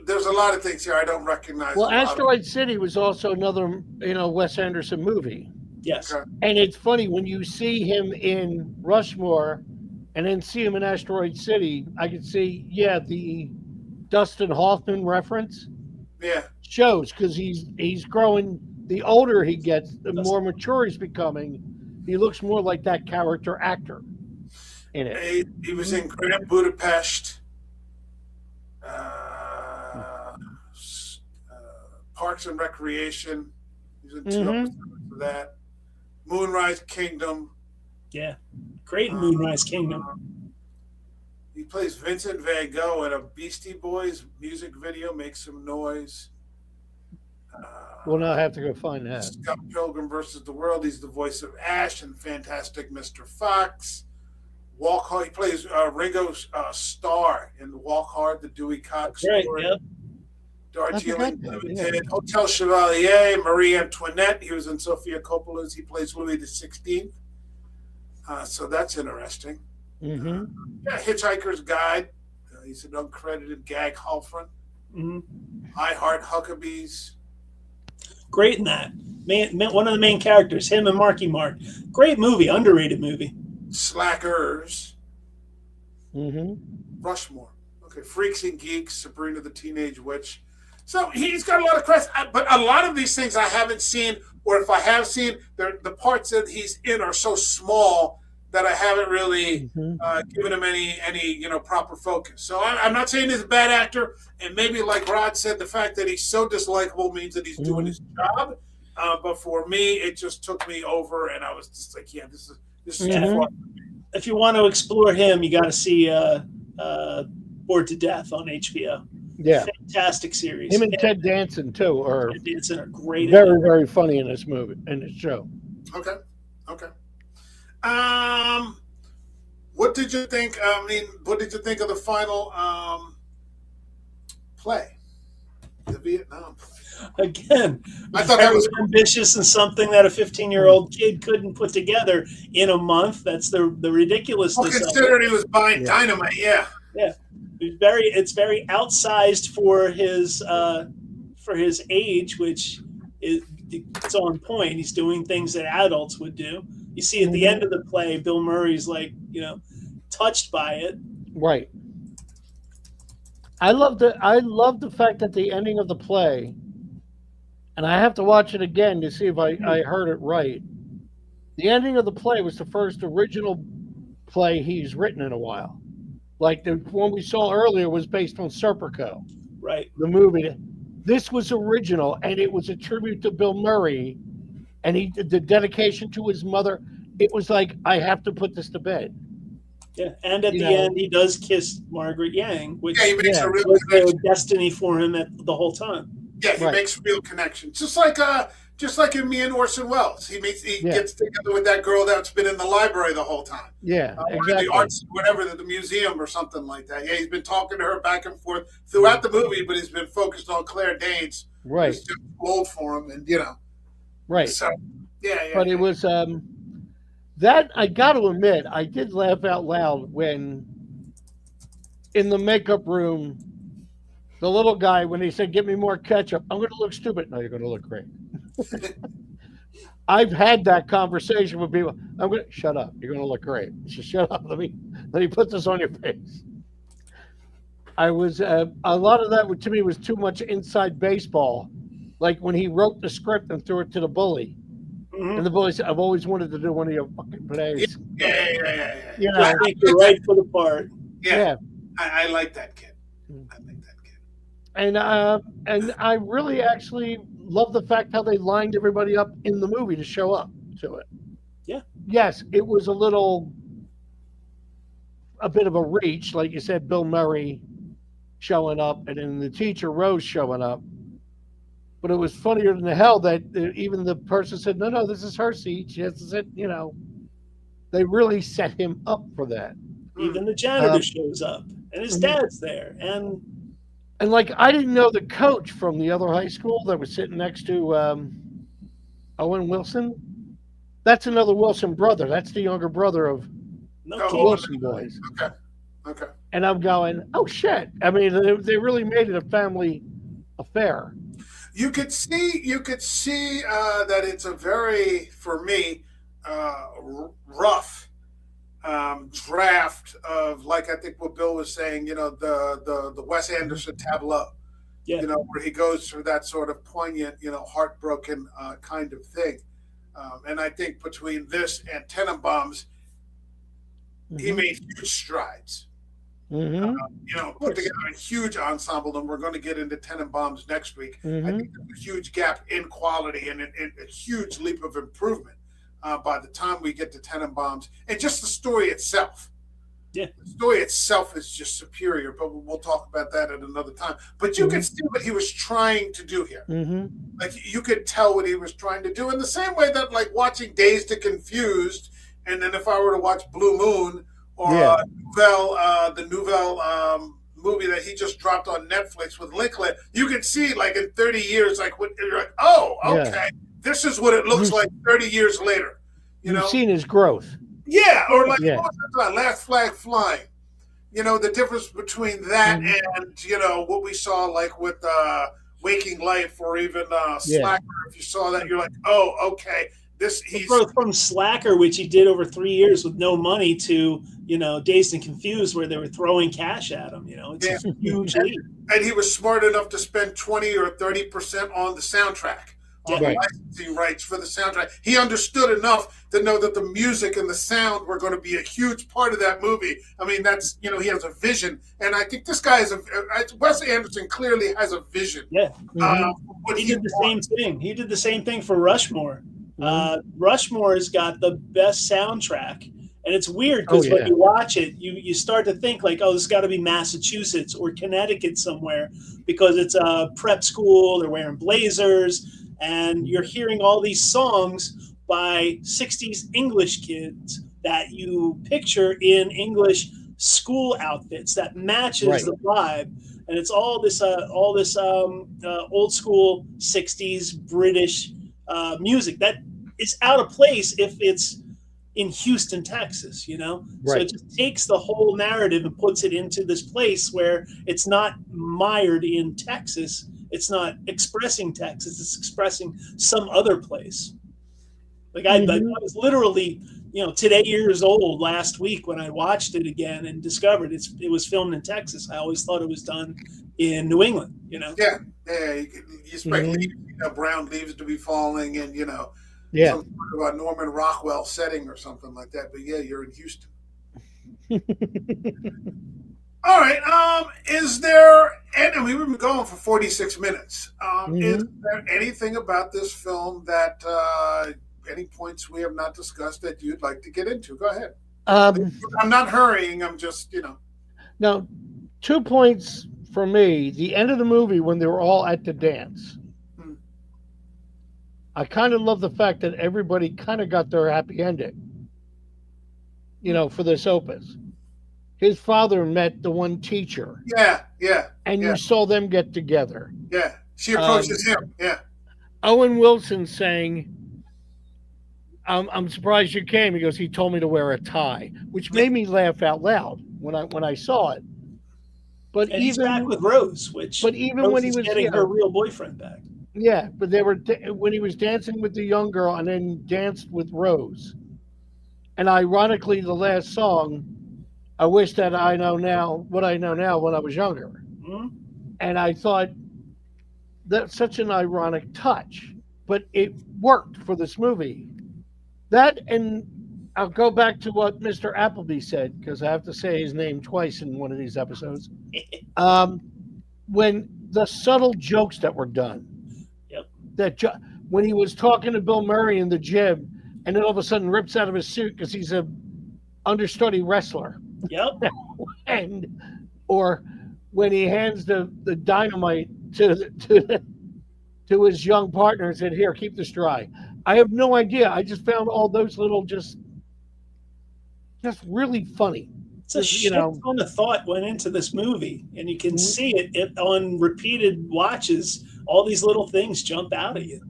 There's a lot of things here I don't recognize. Well, Asteroid City was also another, Wes Anderson movie. Yes. Okay. And it's funny when you see him in Rushmore and then see him in Asteroid City, I could see, the Dustin Hoffman reference. Yeah. Shows because he's growing. The older he gets, the more mature he's becoming. He looks more like that character actor in it. He was in Grand Budapest. Parks and Recreation. He was in 2 episodes of that. Moonrise Kingdom. Yeah, great Moonrise Kingdom. He plays Vincent Van Gogh in a Beastie Boys music video, Make Some Noise. Well, now I have to go find that. Scott Pilgrim versus the World. He's the voice of Ash in Fantastic Mr. Fox. Walk Hard. He plays Ringo Starr in Walk Hard, the Dewey Cox story. Yep. Darjeeling Limited. Hotel Chevalier, Marie Antoinette. He was in Sofia Coppola's. He plays Louis XVI. So that's interesting. Mm-hmm. Hitchhiker's Guide. He's an uncredited gag Halfron. Mm-hmm. I Heart Huckabees. Great in that. One of the main characters, him and Marky Mark. Great movie, underrated movie. Slackers. Mm-hmm. Rushmore. Okay, Freaks and Geeks, Sabrina the Teenage Witch. So he's got a lot of credits, but a lot of these things I haven't seen, or if I have seen, the parts that he's in are so small that I haven't really given him any proper focus. So I'm not saying he's a bad actor, and maybe like Rod said, the fact that he's so dislikable means that he's doing his job. But for me, it just took me over, and I was just like, yeah, this is too far. If you want to explore him, you got to see Bored to Death on HBO. Yeah, fantastic series. Him and Ted Danson too Ted Danson are great. Very funny in this movie, in this show. Okay. What did you think? What did you think of the final play, the Vietnam play? Again, I thought that was ambitious and something that a 15-year-old kid couldn't put together in a month. That's the ridiculousness. Well, considering he was buying dynamite, yeah. It's very outsized for his age, which it's on point. He's doing things that adults would do. You see at the end of the play, Bill Murray's touched by it. Right. I love the fact that the ending of the play, and I have to watch it again to see if I heard it right. The ending of the play was the first original play he's written in a while. Like the one we saw earlier was based on Serpico. Right. The movie. This was original, and it was a tribute to Bill Murray, and he did the dedication to his mother. It was like, I have to put this to bed. Yeah, and at the end, he does kiss Margaret Yang, which he makes a real was destiny for him the whole time. Yeah, he makes real connections. Just like in me and Orson Welles. He gets together with that girl that's been in the library the whole time. Yeah, exactly. The arts, whatever, the museum or something like that. Yeah, he's been talking to her back and forth throughout the movie, but he's been focused on Claire Danes. Right. It's too old for him, and Right. So, But it was that I got to admit, I did laugh out loud when in the makeup room, the little guy, when he said, "Give me more ketchup," I'm going to look stupid. No, you're going to look great. I've had that conversation with people. I'm going to shut up. You're going to look great. Just shut up. Let me put this on your face. I was a lot of that to me was too much inside baseball. Like when he wrote the script and threw it to the bully. Mm-hmm. And the bully said, "I've always wanted to do one of your fucking plays." Yeah. I think you're right for the part. Yeah. I like that kid. And I really actually love the fact how they lined everybody up in the movie to show up to it. Yeah. Yes, it was a bit of a reach, like you said, Bill Murray showing up and then the teacher Rose showing up. But it was funnier than the hell that even the person said, no, this is her seat. She has to sit, They really set him up for that. Even the janitor shows up, and his dad's there. And like, I didn't know the coach from the other high school that was sitting next to Owen Wilson. That's another Wilson brother. That's the younger brother of the Wilson boys. Okay. And I'm going, oh, shit. I mean, they really made it a family affair. You could see that it's a very, for me, rough draft of, like I think what Bill was saying, the Wes Anderson tableau, where he goes through that sort of poignant, heartbroken kind of thing. And I think between this and Tenenbaums, he made huge strides. Put together a huge ensemble, and we're going to get into Tenenbaums next week. I think there's a huge gap in quality and a huge leap of improvement by the time we get to Tenenbaums, and just the story itself. Yeah, the story itself is just superior, but we'll talk about that at another time. But you can see what he was trying to do here. Like you could tell what he was trying to do in the same way that, like, watching Dazed and Confused, and then if I were to watch Blue Moon or the Nouvelle movie that he just dropped on Netflix with Linklater, you can see, like, in 30 years, like, what you're like, oh, okay, this is what it looks like 30 years later. You've seen his growth. Yeah, or like Yeah. what was that, Last Flag Flying. You know, the difference between that and, you know, what we saw like with Waking Life or even Slacker. If you saw that, you're like, oh, okay. He's growth from Slacker, which he did over 3 years with no money, to, you know, Dazed and Confused, where they were throwing cash at him. You know, it's a huge leap. And he was smart enough to spend 20 or 30% on the soundtrack, on the licensing rights for the soundtrack. He understood enough to know that the music and the sound were going to be a huge part of that movie. I mean, that's, you know, he has a vision. And I think this guy Wes Anderson clearly has a vision. Yeah. He did the same thing. He did the same thing for Rushmore. Rushmore has got the best soundtrack, and it's weird because when you watch it, you start to think like, oh, this has got to be Massachusetts or Connecticut somewhere, because it's a prep school. They're wearing blazers, and you're hearing all these songs by 60s English kids that you picture in English school outfits that matches the vibe. And it's all this old school 60s British music that is out of place if it's in Houston, Texas, you know? So it just takes the whole narrative and puts it into this place where it's not mired in Texas. It's not expressing Texas. It's expressing some other place. Like I was literally, you know, today years old last week when I watched it again and discovered it was filmed in Texas. I always thought it was done in New England, you know? Yeah. You expect leaves, you know, brown leaves to be falling and, you know, some sort of a Norman Rockwell setting or something like that. But yeah, you're in Houston. All right. Is there, and we've been going for 46 minutes. Is there anything about this film that, any points we have not discussed that you'd like to get into? Go ahead. I'm not hurrying. I'm just, you know. Now, 2 points for me. The end of the movie when they were all at the dance. I kind of love the fact that everybody kind of got their happy ending, you know, for this opus. His father met the one teacher. And you saw them get together. Yeah. She approaches him. Yeah. Owen Wilson saying, I'm surprised you came. He goes, he told me to wear a tie, which made me laugh out loud when I saw it. But and he's back with Rose, Rose when he was getting her real boyfriend back. Yeah, but they were when he was dancing with the young girl and then danced with Rose. And ironically, the last song, I wish that I know now what I know now when I was younger. And I thought that's such an ironic touch, but it worked for this movie. That, and I'll go back to what Mr. Appleby said, because I have to say his name twice in one of these episodes. When the subtle jokes that were done, when he was talking to Bill Murray in the gym, and then all of a sudden rips out of his suit because he's a understudy wrestler. Or when he hands the dynamite to his young partner and said, "Here, keep this dry." I have no idea. I just found all those little just really funny. It's a shit ton of thought went into this movie, and you can see it on repeated watches. All these little things jump out at you.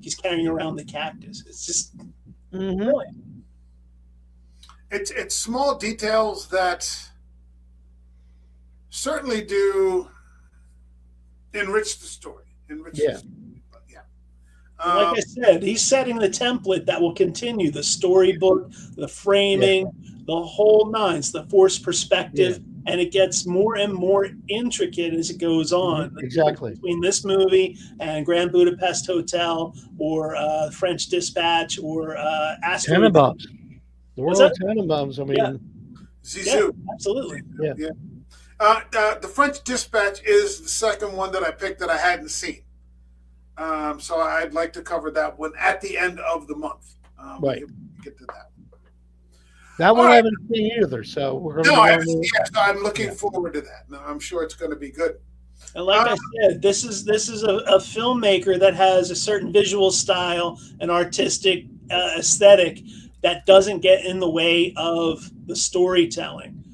He's carrying around the cactus. It's just brilliant. It's small details that certainly do enrich the story. Like I said, he's setting the template that will continue the storybook, the framing, the whole nines, the forced perspective, and it gets more and more intricate as it goes on. Exactly. Between this movie and Grand Budapest Hotel or French Dispatch or Asteroid. Tenenbaums. The World of Tenenbaums, I mean. Zizou. Absolutely. Yeah. The French Dispatch is the second one that I picked that I hadn't seen. So I'd like to cover that one at the end of the month. Right. Get to that. That one I haven't seen either, so we're going to. So I'm looking forward to that. No, I'm sure it's going to be good. And like I said, this is a filmmaker that has a certain visual style, an artistic aesthetic that doesn't get in the way of the storytelling.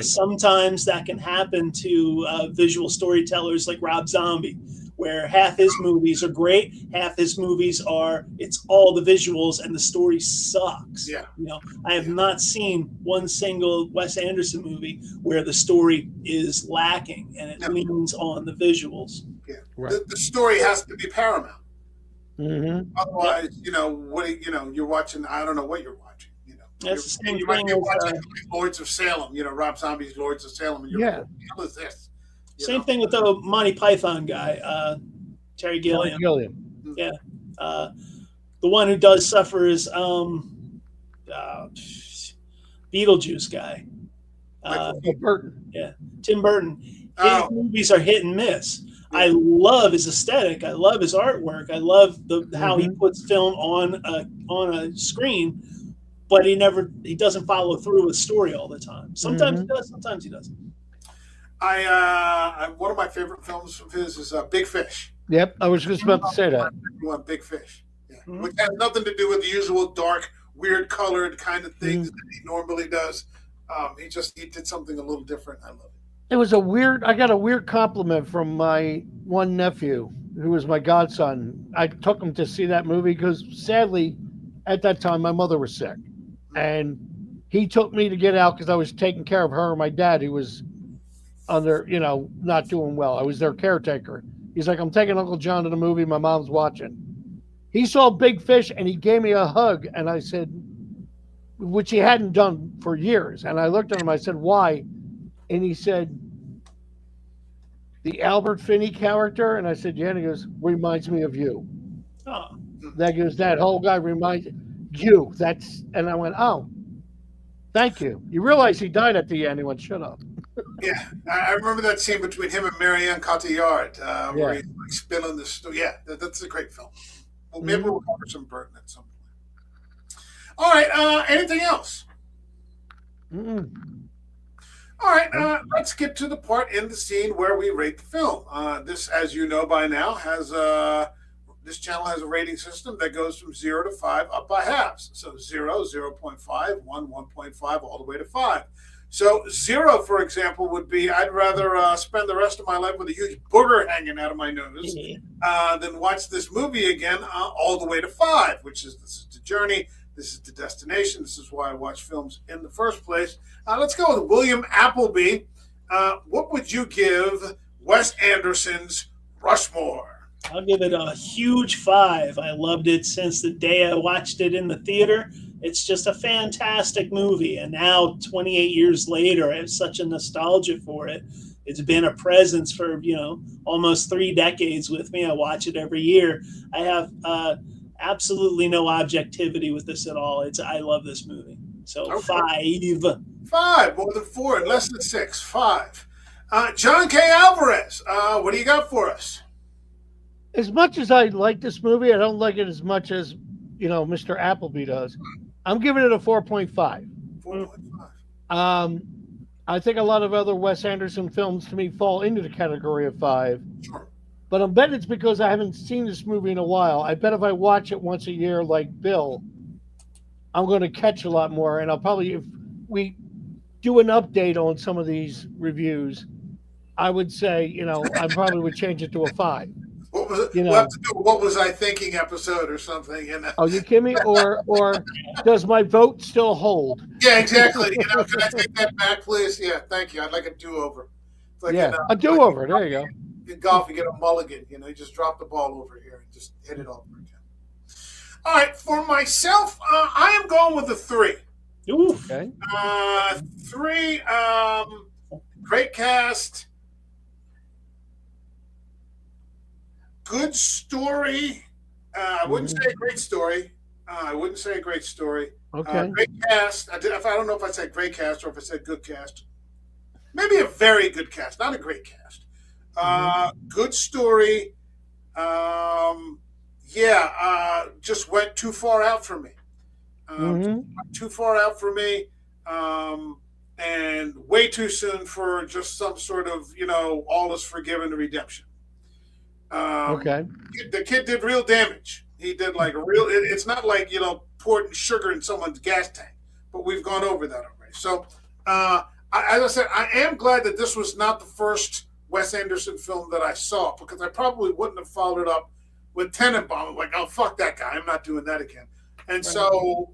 Sometimes that can happen to visual storytellers like Rob Zombie, where half his movies are great, half his movies are it's all the visuals and the story sucks. Yeah. I have not seen one single Wes Anderson movie where the story is lacking and it leans on the visuals. Yeah. Right. The story has to be paramount. Mm-hmm. Otherwise, you're watching. I don't know what you're watching. That's the same you might be thing watching with, Lords of Salem. Rob Zombie's Lords of Salem, and you're like, what the hell is this? same thing with the Monty Python guy, Terry Gilliam. Yeah, the one who does suffer is Beetlejuice guy. Burton. Yeah, Tim Burton. His movies are hit and miss. I love his aesthetic. I love his artwork. I love how he puts film on a screen, but he doesn't follow through with story all the time. Sometimes he does, sometimes he doesn't. One of my favorite films of his is Big Fish. Yep, I was just about to say that. Big Fish, which has nothing to do with the usual dark, weird colored kind of things that he normally does. He did something a little different. I love it. It was I got a weird compliment from my one nephew, who was my godson. I took him to see that movie because sadly, at that time, my mother was sick. And he took me to get out because I was taking care of her and my dad, who was not doing well. I was their caretaker. He's like, I'm taking Uncle John to the movie my mom's watching. He saw Big Fish and he gave me a hug. And I said, which he hadn't done for years. And I looked at him, I said, why? And he said, the Albert Finney character? And I said, yeah. And he goes, reminds me of you. Oh. That whole guy reminds you. And I went, oh, thank you. You realize he died at the end. He went, shut up. Yeah, I remember that scene between him and Marianne Cotillard where he's like spilling the story. Yeah, that's a great film. Well, maybe we'll cover some Burton at some point. All right, anything else? Mm-mm. All right, let's get to the part in the scene where we rate the film. This, as you know by now, this channel has a rating system that goes from 0 to 5 up by halves. So 0, 0.5, 1, 1.5, all the way to 5. So 0, for example, would be I'd rather spend the rest of my life with a huge booger hanging out of my nose than watch this movie again all the way to 5, which is this is the journey, this is the destination, this is why I watch films in the first place. Let's go with William Appleby. What would you give Wes Anderson's Rushmore? I'll give it a huge 5. I loved it since the day I watched it in the theater. It's just a fantastic movie. And now, 28 years later, I have such a nostalgia for it. It's been a presence for, almost 3 decades with me. I watch it every year. I have absolutely no objectivity with this at all. I love this movie. So okay. 5. 5, more than 4, and less than 6. 5. John K. Alvarez, what do you got for us? As much as I like this movie, I don't like it as much as, Mr. Appleby does. I'm giving it a 4.5. 4.5. I think a lot of other Wes Anderson films to me fall into the category of 5. Sure. But I bet it's because I haven't seen this movie in a while. I bet if I watch it once a year like Bill, I'm going to catch a lot more. And I'll probably, if we do an update on some of these reviews, I would say, I probably would change it to a 5. What was it? We'll have to do what was I thinking episode or something. Oh, you kidding me? Or does my vote still hold? Yeah, exactly. Can I take that back, please? Yeah, thank you. I'd like a do-over. Like a do-over. There you go. In golf, you get a mulligan. You just drop the ball over here and just hit it over again. All right, for myself, I am going with a 3. Ooh. Okay. 3. Great cast. Good story. I wouldn't say a great story. Okay. Great cast. I don't know if I said great cast or if I said good cast. Maybe a very good cast, not a great cast. Good story. Just went too far out for me. Too far out for me. And way too soon for just some sort of, all is forgiven redemption. Okay. The kid did real damage. He did like a real, it's not like, pouring sugar in someone's gas tank, but we've gone over that already. So, as I said, I am glad that this was not the first Wes Anderson film that I saw, because I probably wouldn't have followed it up with Tenenbaum. I'm like, oh, fuck that guy. I'm not doing that again. And so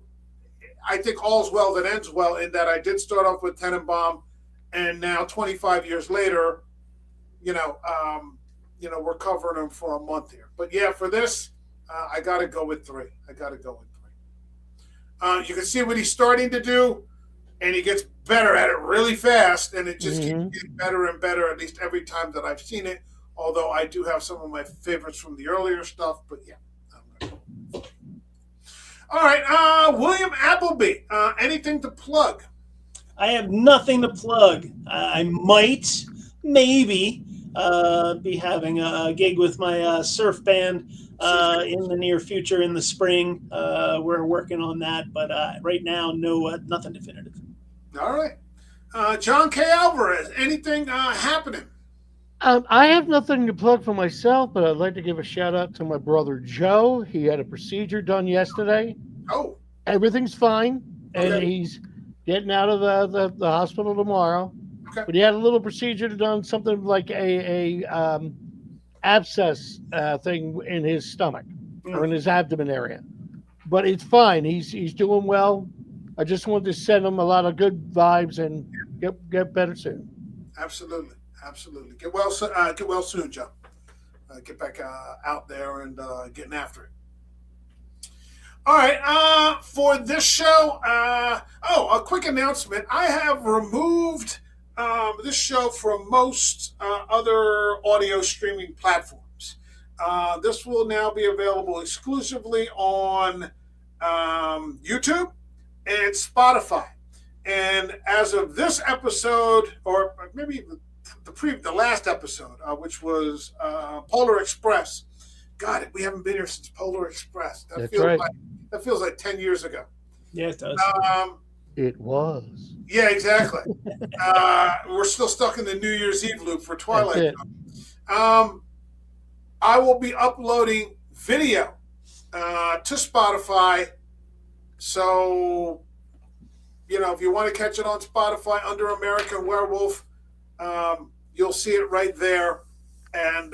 I think all's well that ends well, in that I did start off with Tenenbaum, and now 25 years later, we're covering him for a month here. But yeah, for this, I got to go with 3. You can see what he's starting to do, and he gets better at it really fast, and it just keeps getting better and better, at least every time that I've seen it. Although I do have some of my favorites from the earlier stuff, but yeah. All right, William Appleby, anything to plug? I have nothing to plug. I might, maybe, be having a gig with my surf band in the near future in the spring. We're working on that, but right now, nothing definitive. All right. John K. Alvarez, anything happening? I have nothing to plug for myself, but I'd like to give a shout out to my brother Joe. He had a procedure done yesterday. Oh. Everything's fine, and he's getting out of the hospital tomorrow. Okay. But he had a little procedure done, something like a abscess thing in his stomach or in his abdomen area. But it's fine. He's doing well. I just wanted to send him a lot of good vibes and get better soon. Absolutely. Get well soon, Joe. Get back out there and getting after it. All right. For this show, a quick announcement. I have removed this show from most other audio streaming platforms. This will now be available exclusively on YouTube and Spotify. And as of this episode, or maybe the last episode, which was Polar Express. God, we haven't been here since Polar Express. That feels like 10 years ago. Yeah, it does. It was. Yeah, exactly. We're still stuck in the New Year's Eve loop for Twilight. I will be uploading video to Spotify. So, if you want to catch it on Spotify under American Werewolf, you'll see it right there. And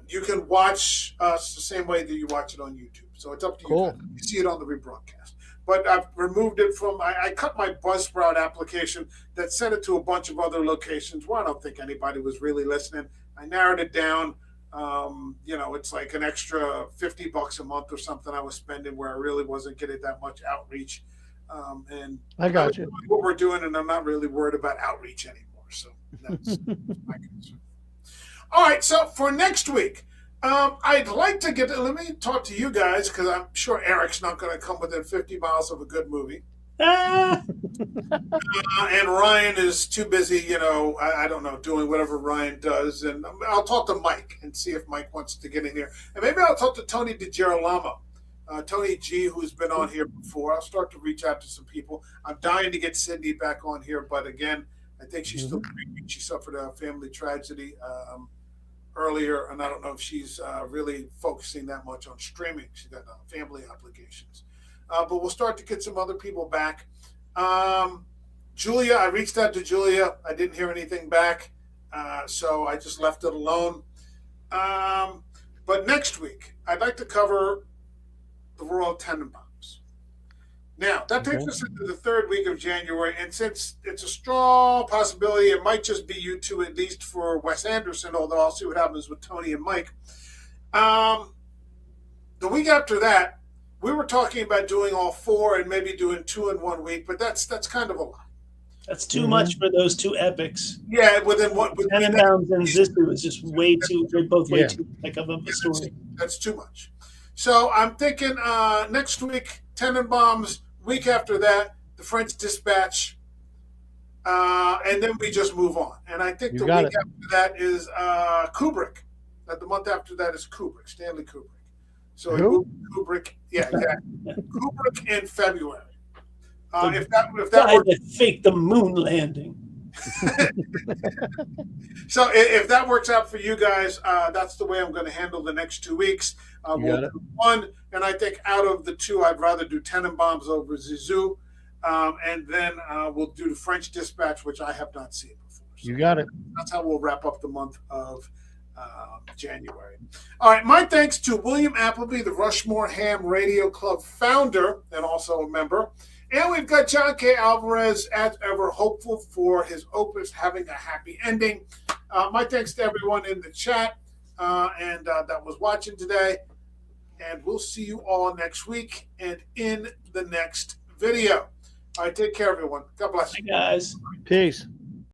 you can watch us the same way that you watch it on YouTube. So it's up to you. Cool. You see it on the rebroadcast. But I've removed it from, I cut my Buzzsprout application that sent it to a bunch of other locations where I don't think anybody was really listening. I narrowed it down. It's like an extra $50 a month or something I was spending where I really wasn't getting that much outreach. And I got you. What we're doing, and I'm not really worried about outreach anymore. So that's my concern. All right, so for next week, I'd like to let me talk to you guys, because I'm sure Eric's not going to come within 50 miles of a good movie. And Ryan is too busy, I don't know, doing whatever Ryan does. And I'll talk to Mike and see if Mike wants to get in here. And maybe I'll talk to Tony DiGirolamo, Tony G, who's been on here before. I'll start to reach out to some people. I'm dying to get Sydney back on here, but again, I think she's still grieving. She suffered a family tragedy earlier, and I don't know if she's really focusing that much on streaming. She's got family obligations. But we'll start to get some other people back. Julia, I reached out to Julia. I didn't hear anything back, so I just left it alone. But next week, I'd like to cover the Royal Tenenbaums. Now, that takes us into the third week of January, and since it's a strong possibility, it might just be you two, at least for Wes Anderson, although I'll see what happens with Tony and Mike. The week after that, we were talking about doing all 4 and maybe doing 2 in 1 week, but that's kind of a lot. That's too much for those 2 epics. Yeah, within what? Tenenbaums and Zissou is just way too. They're both way too thick of a story. That's too much. So I'm thinking next week, Tenenbaums. Week after that, The French Dispatch, and then we just move on. And I think the week after that is Kubrick. The month after that is Kubrick, Stanley Kubrick. So Kubrick, yeah, exactly. Kubrick in February. If that works, to fake the moon landing. So if that works out for you guys, that's the way I'm going to handle the next 2 weeks. We'll do 1, and I think out of the 2, I'd rather do Tenenbaums over Zissou, and then we'll do the French Dispatch, which I have not seen before. You got it. That's how we'll wrap up the month of January. All right. My thanks to William Appleby, the Rushmore Ham Radio Club founder and also a member. And we've got John K. Alvarez, as ever, hopeful for his opus having a happy ending. My thanks to everyone in the chat and that was watching today. And we'll see you all next week and in the next video. All right, take care, everyone. God bless. Hi, guys. Peace.